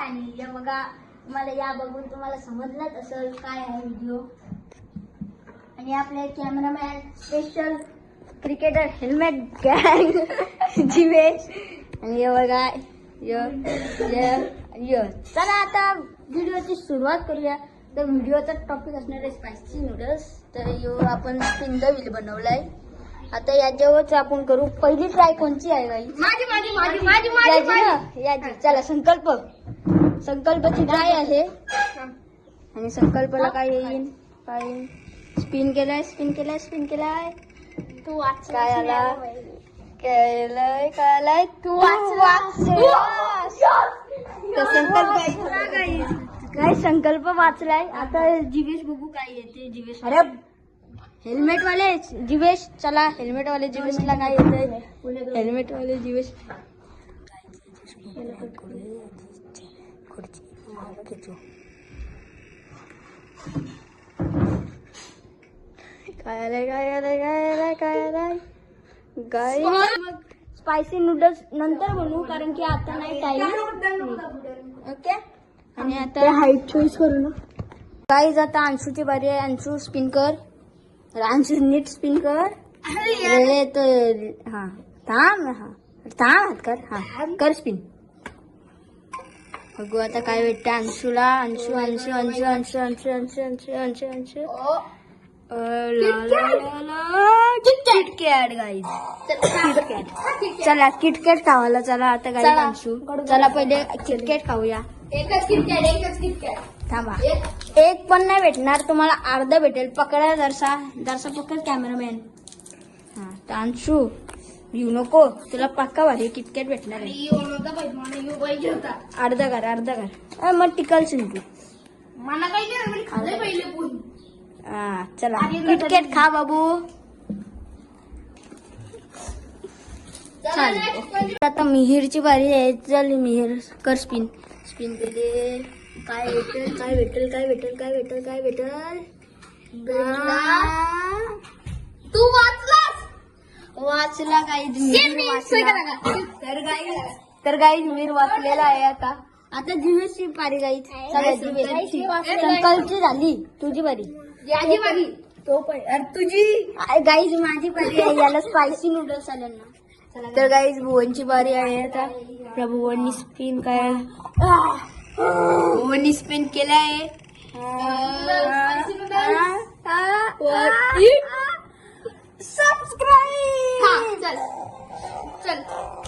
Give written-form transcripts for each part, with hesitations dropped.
आणि या बघा तुम्हाला या बघून तुम्हाला समजलंच असेल काय आहे व्हिडिओ. आणि आपले कॅमेरामॅन स्पेशल क्रिकेटर हेल्मेट गँग जीवेश आणि हे बघा चला आता व्हिडिओची सुरुवात करूया. तर व्हिडिओचा टॉपिक असणार आहे स्पायसी नूडल्स. तर यो आपण स्पिन द व्हील बनवलाय. आता याच्यावरच आपण करू. पहिली ट्राय कोणची आहे बाई? याची चला संकल्पची ट्राय आहे. आणि संकल्पला काय येईल काय स्पिन केलाय तू वाच काय आला केलंय तू काय संकल्प वाचलाय. आता जीवेश बघू काय येते. जीवेश अरे हेल्मेट वाले जीवेश चला हेल्मेट वाले जीवेशला काय येते. हेल्मेट वाले जीवेश काय स्पायसी नूडल्स नंतर बनवू कारण की आता नाही टाइम. ओके आणि आता हाईट चॉईस करू ना. गाईज आता अंशूची बारी आहे. अंशू स्पिन कर. अंशू नीट स्पिन कर. रे तर हा थांब हात कर. हा कर स्पिन. बघू आता काय भेटतं अंशूला. अंशू किटकॅट गाईज चला किटकॅट खावायला चला. आता गाईज अंशू चला पहिले किटकॅट खाऊया. एकच किटकॅट थांबा एक पण नाही भेटणार तुम्हाला अर्धा भेटेल. पकडा जरसा पकड कॅमेरामॅन. हा तर अंशू येऊ नको तुला पक्का भारी किटकॅट भेटणार आहे. अर्धा कर मग टिकलशील तू. मला काही नाही खाल्ले पहिले पण. हा चला किटकॅट खा बाबू. चालेल आता मिहीरची बारी आहे. चल मिहीर कर स्पिन केले. काय भेटेल तू वाचला तर गाईज मीर वाचलेला आहे. आता जीवेशची पारी गाईज. संकल्पची झाली तुझी बारी. याची बारी तो पण तुझी गाईज माझी बारी आहे. याला स्पायसी नूडल्स आले ना. तर गाईज भुवनची बारी आहे. आता भुवननी स्पिन भुवननी स्पिन केलाय.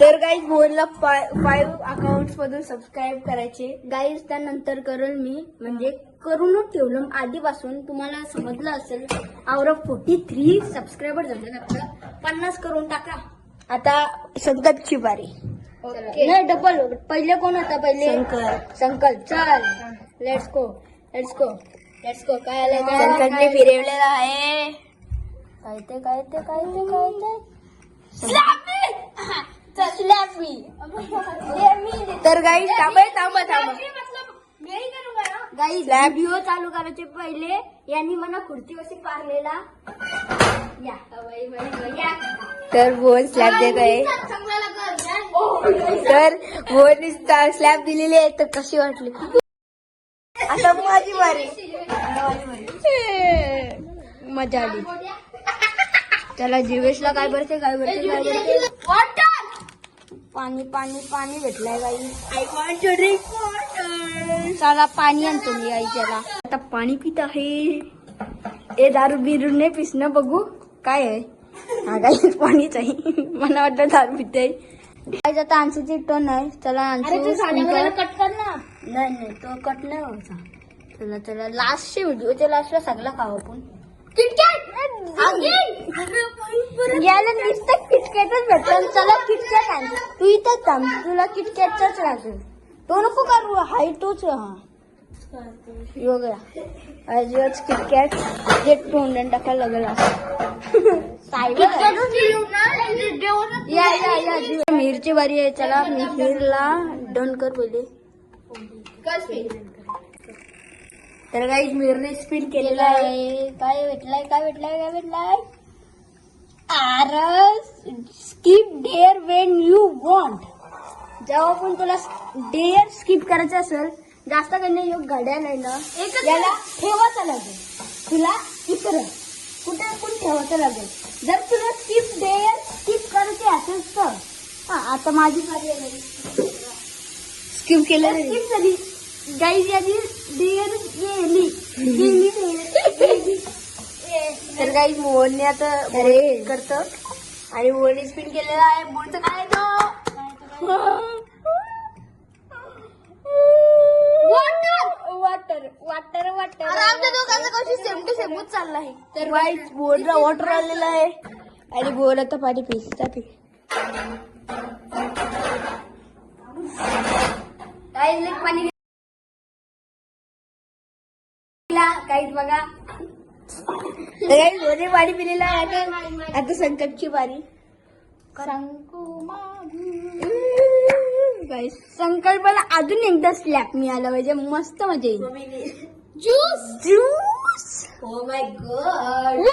तर गाईज भुवनला 5 अकाउंट मधून सबस्क्राईब करायचे गाईज. त्यानंतर करेल मी म्हणजे करूनच ठेवलं आधीपासून. तुम्हाला समजलं असेल आवर 43 सबस्क्रायबर झाले. आपल्याला 50 करून टाका. आता संकल्पची बारी. नाही डबल पहिले कोण होता संकल्प. चल लेट्स गो काय आलंय संकल्पने फिरवलेला आहे. काय तर गाईज थांबा गाईज व्हिडिओ चालू करायचे पहिले यांनी मला खुर्चीवरती पारलेला. तर भुवन स्लॅब देत आहे. तर भुवननी स्लॅब दिलेली आहे. तर कशी वाटली. आता माझी बारी. मजा आली. चला जीवेशला काय भरते पाणी भेटलंय गाई. चला पाणी आणतो मी आई. त्याला आता पाणी पित आहे. ए दारू बिरू नाही पिसणं. बघू काय आहे. हा गाई पाणीच आहे. मला वाटतं दारू पिते. गाईज आता अंशूची टर्न आहे. चला अंशू कट कर ना. नाही तो कट नाही व्हायचा. चला लास्टचे व्हिडिओच्या लास्टला सगळा खाऊ आपण. याला नुसतं किटकॅटच भेटलं. चला किटकॅट आण. तू इथंच थांब. तुला किटकॅटचाच राहतो. तो नको करू. हाय तोच. हा योगच किटकॅट जे तोंडाने टाकायला लागला. मिरची बारी आहे. चला मिहीरला डन कर पहिले. तर गाईज मिरने स्पिन केलेला आहे. काय भेटलाय आरस skip dare when you want. जेव्हा पण तुला डेअर स्किप करायचं असेल, जास्त काही योग घड्याळ आहे ना, याला ठेवायचं लागेल. तुला इकडं कुठे पण ठेवायचं लागेल. जर तुला स्किप करायची असेल तर आता माझी पारी आहे. स्किप केलं स्किप झाली गाईज. याची डेअर गेली. तर गाईज मोहनने आता करत आणि मोहनने स्पिन केलेला आहे. बोलतं काय तो वॉटर आमच्या दोघांचा कशी सेम टू सेमच चालला आहे. तर गाईज बोर्डला वॉटर आलेला आहे आणि बोर आता पाणी पिता पी. पाणी काहीच बघा. काही पाणी पिलेलं आहे. आता संकटची पारी. संकल्पाला अजून एकदा स्लॅप मिळाला पाहिजे. मस्त मजा येईल. Juice oh my God.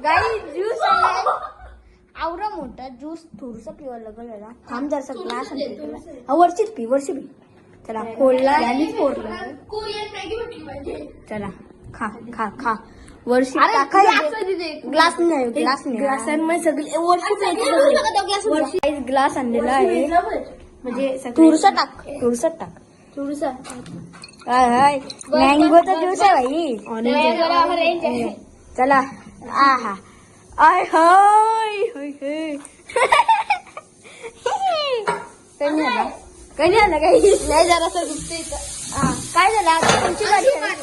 Guys juice आवरा मोठा ज्यूस थोडसा पिवा लागल. थांब जरसा ग्लास वरची पी. चला फोडला आणि फोडला. कोरियन मॅगी भेटली पाहिजे. चला खा वर्षी ग्लास नाही ग्लासांमध्ये सगळे वर्षी ग्लास आणलेला आहे. म्हणजे थोडसा टाक. हाय मँगोचा ज्यूस आहे भाई. चला आहा आय हाय काही आला काही नाही. जरासं दुखते. काय झालं आता कोणची गाडी आहे?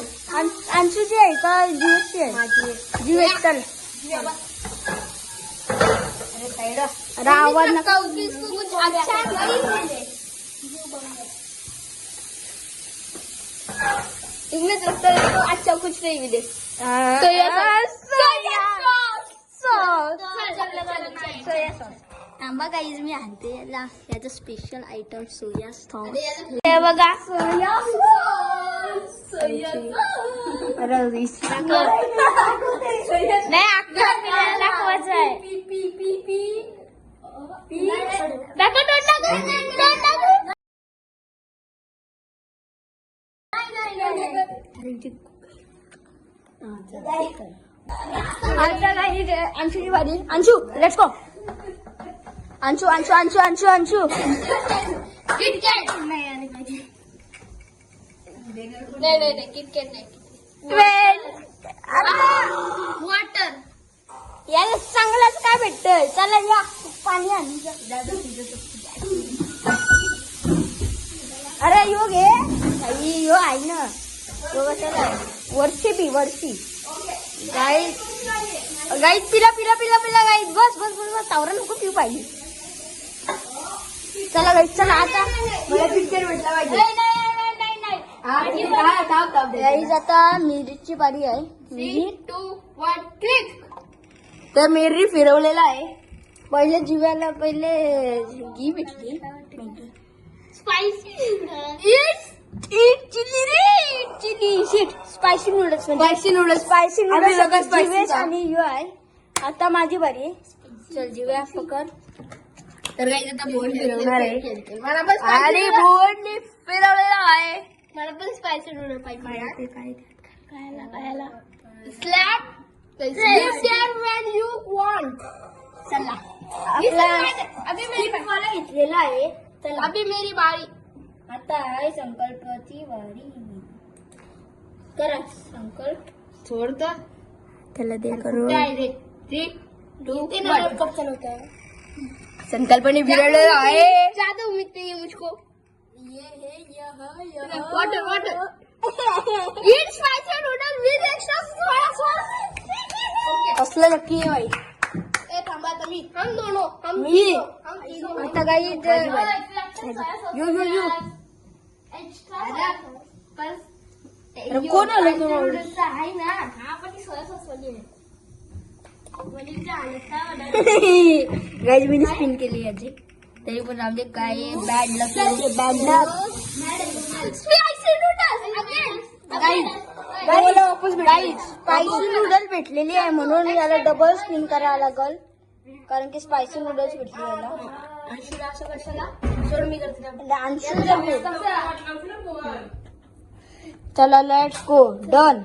अंशूची आहे का जीवची आहे? जीव एक. चल अरे आवाज नका. इंग्लिश रखता है तो अच्छा कुछ नहीं मिले. थांबा गाईज मी आणते याचं स्पेशल आयटम सोया सॉस. हे बघा सोया नाही अख्खा दाखवायचं आहे. आता काही अंशूची वारी. Anshu let's go. Anshu KitKat नाही आली पाहिजे. नाही किटकॅट नाही. वॉटर याला चांगलंच काय भेटतंय. चला या पाणी आण. अरे यो घे यो आहे ना. चला वर्षी गाईत पिला गाईत. बस तावरा नको पिऊ पाहिजे. चला गाईत चला आता मला पिक्चर भेटला पाहिजे. गाईज आता मिरीची पारी आहे. 3, 2, 1 क्लिक. तर मिरी फिरवलेला आहे. पहिले जीवाला घी भेटली. स्पाइसी स्पायसी नूडल्स आणि यू आहे. आता माझी बारी. चल जीव्या पकड. तर काही आता बोर्ड फिरवणार आहे. मला पण आणि बोर्डने फिरवलेला आहे. मला पण स्पाइसी नूडल पाहिजे. खायला स्लॅप when you want. चला अभी मेरी मला घेतलेला आहे. चला अभी मेरी बारी. आता आहे संकल्पाची वारी. करा संकल्प. छोड़ त्याला दे करू. 3, 2, 1 कब चलता है. संकल्पने बिघडलेला आहे. ज्यादा उम्मीद नहीं है मुझको. Water eat spicy noodle with extra soya sauce. असलं नक्की आहे बाई. ए थांबा आता मी. हम दोनों हम मी तीनों. आता काही यो एक्स्ट्रा कोण आलं तुम्हाला? नूडल्स आहे ना. हा पण ती सोया सॉस वाली आहे. वनीला आलं का. गाईज मी स्पिन केली याची. तरी पण आमचे काय bad luck. Spicy noodles again. Spicy noodle भेटलेली आहे म्हणून याला डबल स्पिन करायला लागल. कारण की स्पायसी नूडल्स भेटली त्याला. अंशूला असं कशाला सोड मी करते म्हणजे अंशूला भेट. चला लेट्स गो डन.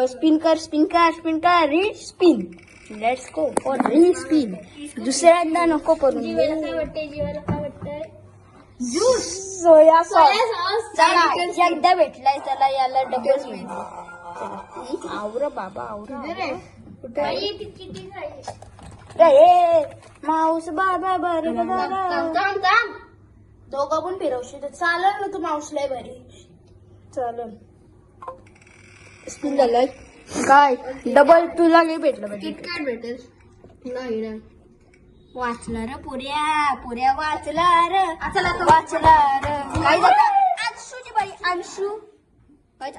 स्पिन कर read spin. Let's go for read spin. दुसऱ्यांदा नको करून. जीवाला काय वाटतंय ज्यूस सोया सॉस. sauce. चला एकदा भेटलाय चला याला डबल मिळेल. चला आवर बाबा आवर. कुठे बाई, ती cheating आहे. रे माऊस बाबा बर थांब. दोघं पण फिरवशी तर चालेल ना. तू माऊसलाय बरी चालेल. स्पिन झालंय काय डबल तुला नाही भेटलं पाहिजे. किटकॅट भेटेल नाही वाचला रे पुऱ्या वाचला रे वाचला रे. काय झालं अंशूची बारी.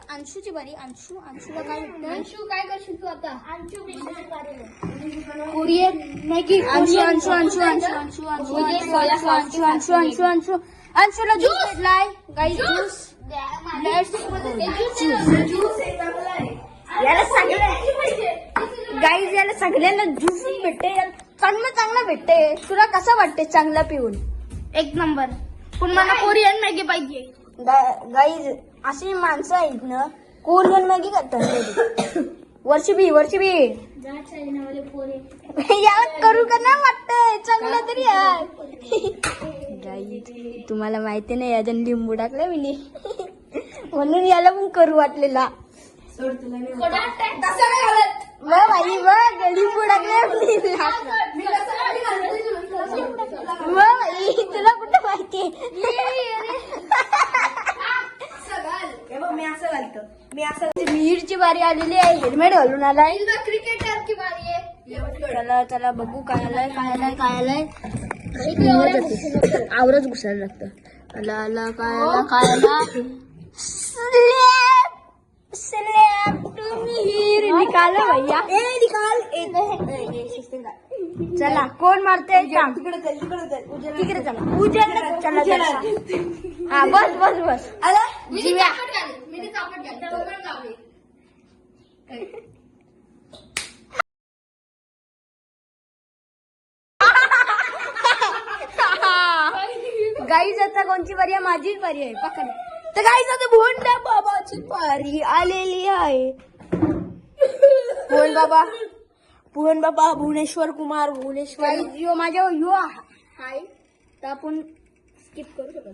अंशूची बारी. अंशूला काय भेटलं. अंशू काय करशील तू आता अंशू कोरियन मॅगी. अंशूला ज्यूस भेटलाय गाई. ज्यूस याला गाईज याला सगळ्यांना ज्यूस भेटते. चांगलं भेटते. तुला कसं वाटते चांगला पिऊन. एक नंबर पण मला कोरियन मॅगी पाहिजे. गाईज अशी माणसं आहेत ना कोरियन मॅगी करतात. वर्षी बी जा चायनावाले पोरे यात करू का ना वाटतंय चांगलं तरी आहे. गाईज तुम्हाला माहिती नाही याच्यात लिंबू टाकलं मी म्हणून याला पण करू वाटलेला. बाई बघ लिंबू टाकले. बाई तुला कुठं माहिती. मीरची बारी आलेली आहे. हेल्मेट घालून आलाय. क्रिकेटर की बारी आहे. चला बघू काय आलाय. आवरच घुसायला लागतं. आला काय आला. स्लॅब तुम्ही हिर निकाला भैया. निकाल. चला कोण मारते तिकडे चला उजेड चला. हा बस जिव्या मी कापड गाईज आता कोणची बारी आहे. माझीच बारी आहे पकड. तर गाईज आता भोंडा बाबाची बारी आलेली आहे. भुवन बाबा भुवनेश्वर कुमार यो माझ्या यो हाय. तर आपण स्किप करू शकतो.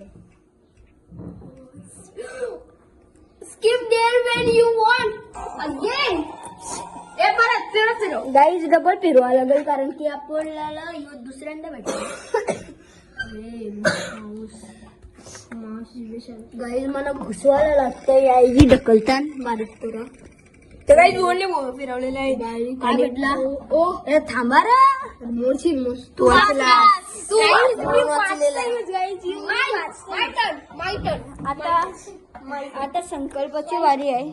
skip there when you want again. परत फिरव. गाईज डबल फिरवा लागेल कारण की आपल्याला दुसऱ्यांदा भेटतो. गाईज मला घुसवायला लागतं याची ढकलतान बारीक करा. तर काही दोन्ही फिरवलेले आहे. काय भेटला? थांबा रे मोरची तू वाचला. आता संकल्पाची वारी आहे.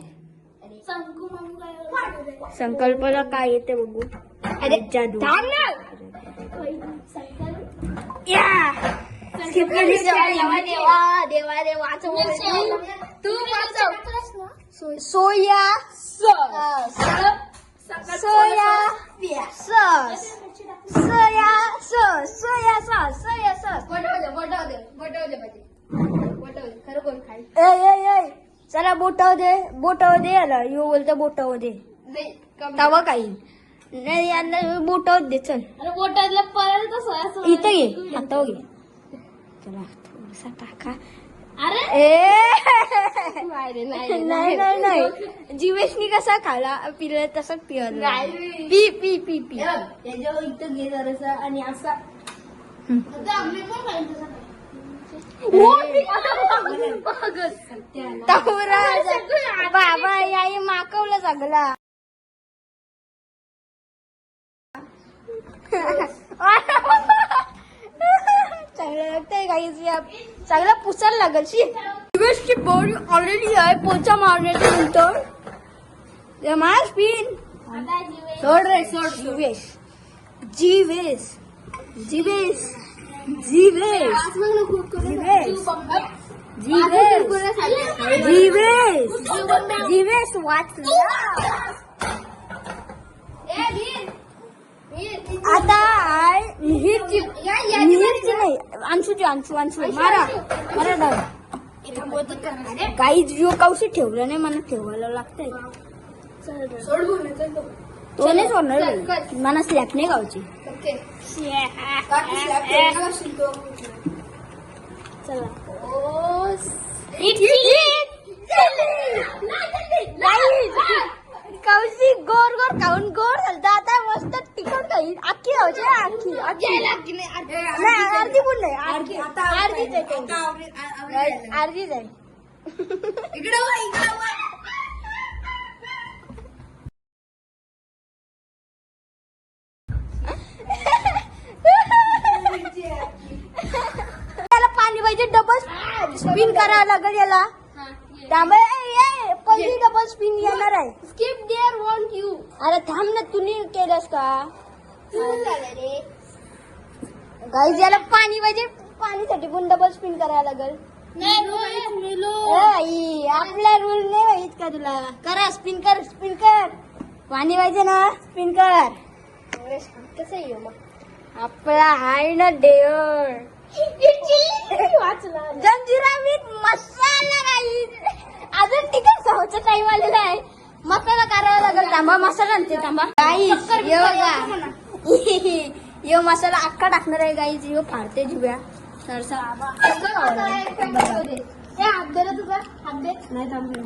संकल्पाला काय येते बघू. अरे जादू या देवा तू सोया खरं कोण खाईल चला बोटाव दे आला यो बोलतो बोटाव दे तवा काही नाही यांना बोटाव दे. चल अरे बोटातल्या परत कसं इथं घे हाताव घे. चला थोडासा टाका. अरे नाही जीवेशनी कसा खाला पिला तसाच पिला. पी त्याच्यावर इथं घे जरासा आणि असा आम्ही पण खायचं. बाबा याई माकवलं सगळा. चांगलं लागतंय काही चांगला पुसायला लागल. दिवसची बॉडी ऑलरेडी आहे पोचा मारण्याच्या नंतर मार स्पिन सोड रे सोड. जीवेश वाचला. आता अंशू मारा डाव काही जो कौशी ठेवलं नाही मला ठेवायला लागतंय तो नाही सोडणार मला स्लॅप नाही गावची चला कौशी गोर गोर खाऊन गोर झालं आता मस्त तिखट खाईल अख्खी खायची अख्खी नाही अर्धी पण नाही अर्धीच आहे त्याला पाणी पाहिजे डबल स्पिन करावं लागेल याला त्यामुळे पहिली डबल स्पिन येणार आहे स्किप देअर वॉन्ट यू अरे थांब ना तुम्ही केलंस का गाईज याला पाणी पाहिजे पाणीसाठी पण डबल स्पिन करावं लागेल आपला रूल नाही माहित का तुला करा स्पिन कर पाणी पाहिजे ना स्पिन कर कसं आहे मग आपला हाय ना डेअर वाचला जंजिरा विथ मसाला गाईज अजून तिकट खायचा टाइम आलेला आहे मसाला करावा लागेल थांबा मसाला आणते थांबा गाईज ये बघा यो मसाला अख्खा टाकणार आहे गाईज यो फाडते जिव्या सरसा हात दे तुझा हात दे नाही थांबले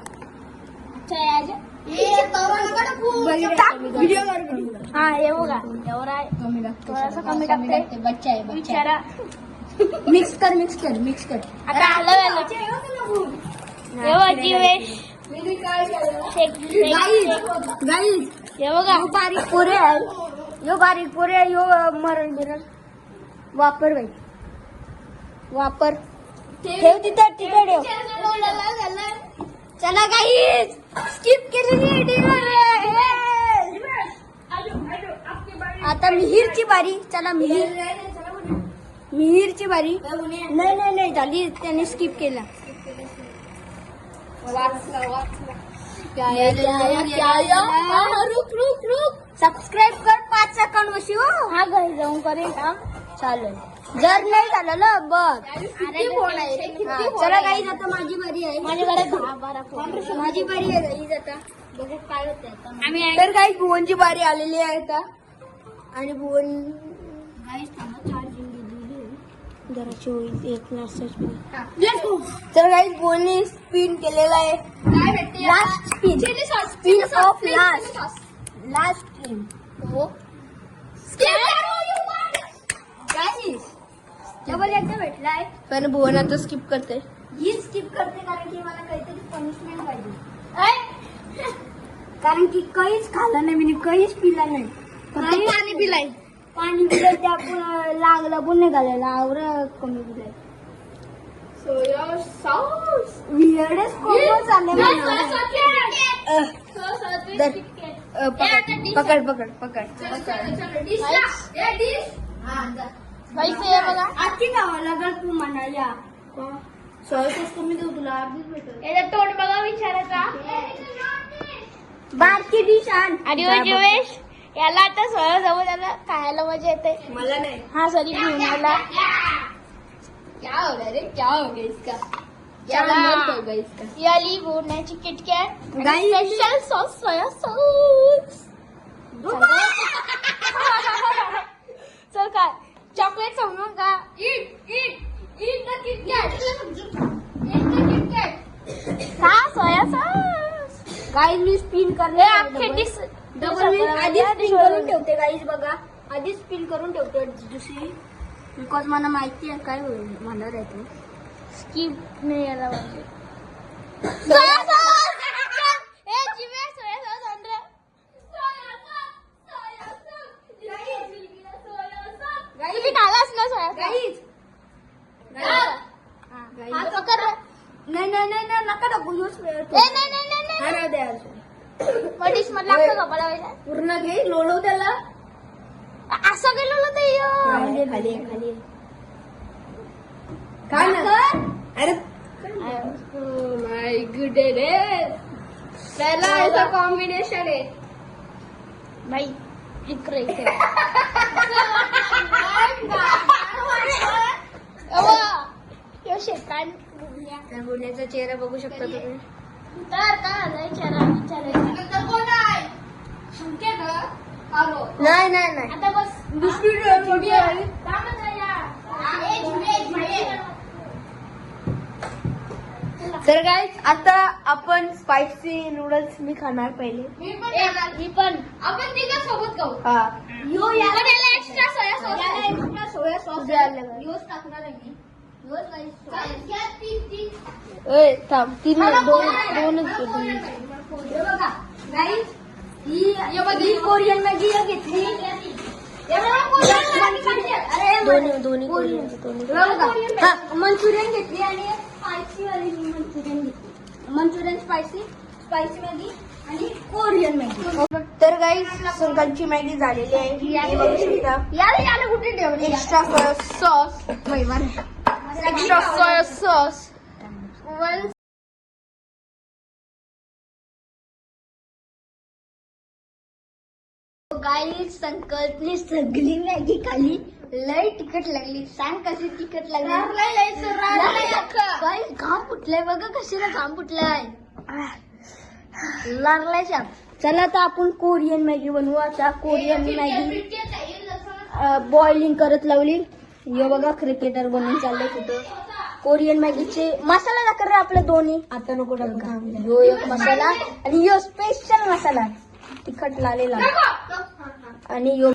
हा हे बघा एवढा थोडासा कमी टाकते बच्चा आहे बिचारा मिक्स कर आता आलं गाईज हे बघा बारीक पोरे आहे यो बारीक पोरे आहे यो मरण बिरण वापर बाई वापर ठेव तिथं ठेव चला गाईज स्किप केलेली आता मिहीरची बारी चला मिहीरची बारी नाही झाली त्याने स्किप केला रुक सबस्क्राईब कर 5 सेकंड वशी हो हा घरी जाऊन करेन काम चालेल जर नाही झालं ना बघ किती फोन आहे रे, किती हा, फोन चला आहे? गाईज आता माझी बारी आहे माझ्याकडे 10-12 फोन माझी बारी आहे गाईज आता बघू काय होते आता आम्ही तर काही भुवनची बारी आलेली आहे आता आणि भुवन जराची होईल एक तर काही भुवनने स्पिन केलेला आहे काय भेटते last spin off last spin हो डबल एकदा भेटलाय पण भुवन आता स्किप करते ही स्किप करते कारण की मला काहीतरी पनिशमेंट पाहिजे कारण की काहीच खाल्लं नाही मी काहीच पिला नाही पाणी पिलाय पाणी पिलं त्या लागलं पण नाही घालायला आवड कमी पिलाय सोया सॉस विरडच कोंबो चालले पकड पैसे बघा आजची खावा लागल तू म्हणाल्या सोया सॉस कमी देऊ तुला अर्धीच भेटेल याचा तोंड बघा विचारायचा बारकी डिश आण आणि जीवेश याला आता सोया जवळ त्याला खायला मजा येते मला नाही हा सरी घेऊन आला क्या हो गया रे क्या हो गया इसका याली भुवण्याची किटकॅट गाई स्पेशल सॉस सोया सॉस चल काय चॉकलेट समजून का इट द किटकॅट का सोया सॉस गाईज मी स्पिन करले अख्खे डिस डबल मी आधीच स्पिन करून ठेवते गाईज बघा आधीच स्पिन करून ठेवते दुसरी बिकॉज मला माहिती आहे काय होईल म्हणणार आहे ते स्किप नाही यायला पाहिजे सोया सॉस ए जिवे सोया सॉस आण रे तुम्ही खालास ना सोया गाईज हा पकड रे नाही नका टाकू यूज नाही राहू द्या मग डिश मध्ये लागतं का मला पाहिजे पूर्ण घे लोळव त्याला असं गेलो ते खाली काय ना अरे माय गुडनेस त्याला असं कॉम्बिनेशन आहे बाई इकडे भुवण्याचा चेहरा बघू शकता तुम्ही. तर काय आलंय नंतर कोण आहे सुनके ग आलो नाही नाही नाही आता बस दुसरी झुमे काम करा ए झुमे तर गाईज आता आपण स्पायसी नूडल्स मी खाणार पहिले. मी पण आपण तिघं सोबत खाऊ हा यो याला एक्स्ट्रा सोया सॉस याला एक्स्ट्रा सोया सॉस द्यायला योच टाकणार आहे मी योच नाही घ्या तीन ए थांब तीन दोनच घेतो. बघा गाईज ही कोरियन मॅगी घेतली. दोन्ही मंचुरियन घेतली आणि स्पायसी वाली मंचुरियन घेतली. मंचुरियन स्पायसी मॅगी आणि कोरियन मॅगी. तर गाईज संकांची मॅगी झालेली आहे. हे बघू शकता. याला कुठे ठेवली extra soya sauce extra soya sauce. Guys संकल्पने सगळी मॅगी खाली. लय तिखट लागली. सांग कशी तिखट लागली. गाईज घाम फुटलाय बघा. कशाला घाम फुटलाय. लागलाय छान. चला आता आपण कोरियन मॅगी बनवू. आता कोरियन मॅगी बॉइलिंग करत लावली. यो बघा क्रिकेटर बनवून चाललंय कुठं. कोरियन मॅगीचे मसाला दाखल रे आपले दोन्ही. आता नको टाकू. यो एक मसाला आणि यो स्पेशल मसाला तिखट लालेला आणि यो